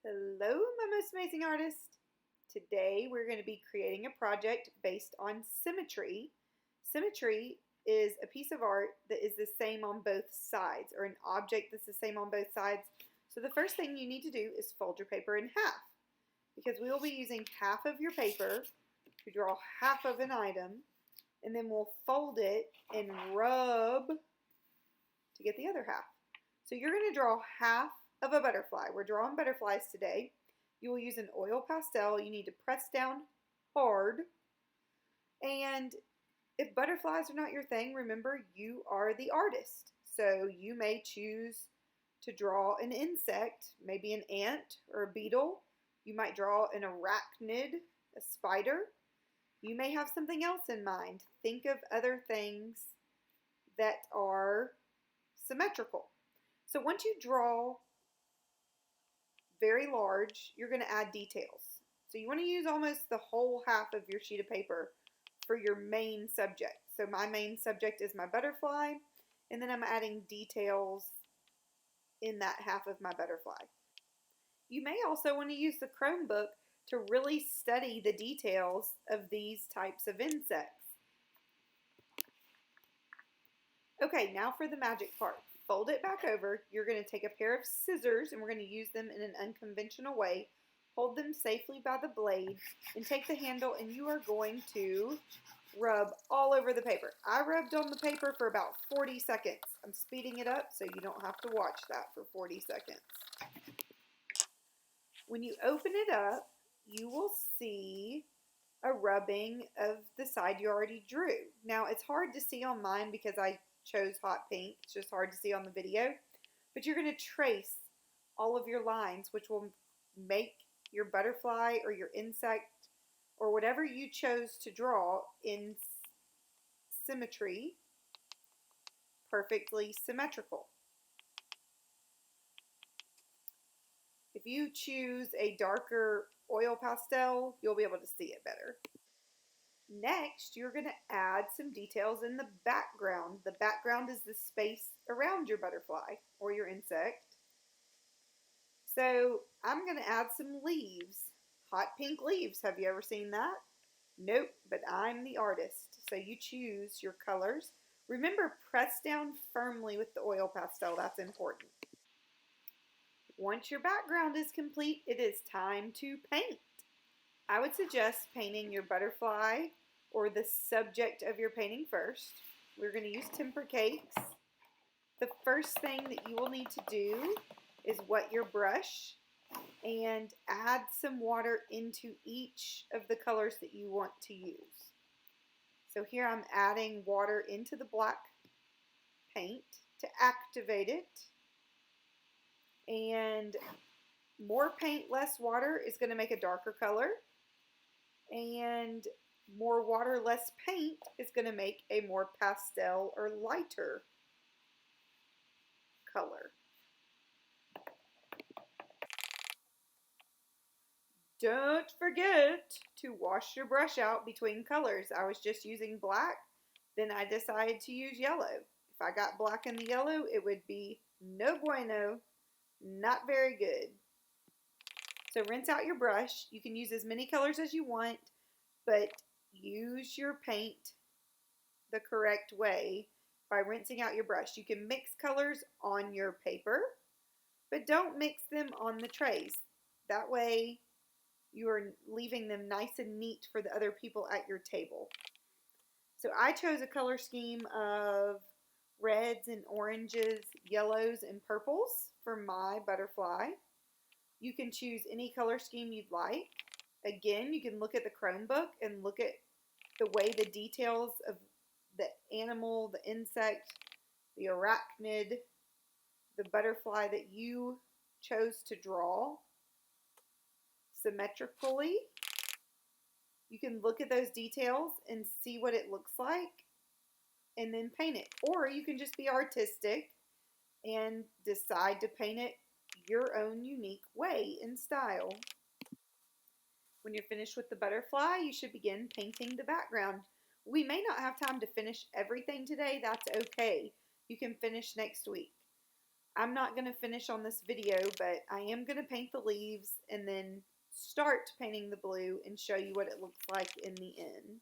Hello, my most amazing artist. Today we're going to be creating a project based on symmetry. Symmetry is a piece of art that is the same on both sides, or an object that's the same on both sides. So the first thing you need to do is fold your paper in half, because we will be using half of your paper to draw half of an item, and then we'll fold it and rub to get the other half. So you're going to draw half of a butterfly. We're drawing butterflies today. You will use an oil pastel. You need to press down hard. And if butterflies are not your thing, remember you are the artist. So you may choose to draw an insect, maybe an ant or a beetle. You might draw an arachnid, a spider. You may have something else in mind. Think of other things that are symmetrical. So once you draw very large, you're going to add details. So you want to use almost the whole half of your sheet of paper for your main subject. So my main subject is my butterfly, and then I'm adding details in that half of my butterfly. You may also want to use the Chromebook to really study the details of these types of insects. Okay, now for the magic part. Fold it back over. You're going to take a pair of scissors, and we're going to use them in an unconventional way. Hold them safely by the blade, and take the handle, and you are going to rub all over the paper. I rubbed on the paper for about 40 seconds. I'm speeding it up so you don't have to watch that for 40 seconds. When you open it up, you will see a rubbing of the side you already drew. Now, it's hard to see on mine because I chose hot pink. It's just hard to see on the video. But you're going to trace all of your lines, which will make your butterfly or your insect or whatever you chose to draw in symmetry perfectly symmetrical. If you choose a darker oil pastel, you'll be able to see it better. Next, you're going to add some details in the background. The background is the space around your butterfly or your insect. So I'm going to add some leaves, hot pink leaves. Have you ever seen that? Nope, but I'm the artist. So you choose your colors. Remember, press down firmly with the oil pastel. That's important. Once your background is complete, it is time to paint. I would suggest painting your butterfly or the subject of your painting first. We're going to use temper cakes. The first thing that you will need to do is wet your brush and add some water into each of the colors that you want to use. So here I'm adding water into the black paint to activate it. And more paint, less water is going to make a darker color. And more water, less paint is going to make a more pastel or lighter color. Don't forget to wash your brush out between colors. I was just using black, then I decided to use yellow. If I got black in the yellow, it would be no bueno, not very good. So rinse out your brush. You can use as many colors as you want, but use your paint the correct way by rinsing out your brush. You can mix colors on your paper, but don't mix them on the trays. That way you are leaving them nice and neat for the other people at your table. So I chose a color scheme of reds and oranges, yellows and purples for my butterfly. You can choose any color scheme you'd like. Again, you can look at the Chromebook and look at the way the details of the animal, the insect, the arachnid, the butterfly that you chose to draw symmetrically. You can look at those details and see what it looks like and then paint it. Or you can just be artistic and decide to paint it your own unique way and style. When you're finished with the butterfly, you should begin painting the background. We may not have time to finish everything today. That's okay. You can finish next week. I'm not going to finish on this video, but I am going to paint the leaves and then start painting the blue and show you what it looks like in the end.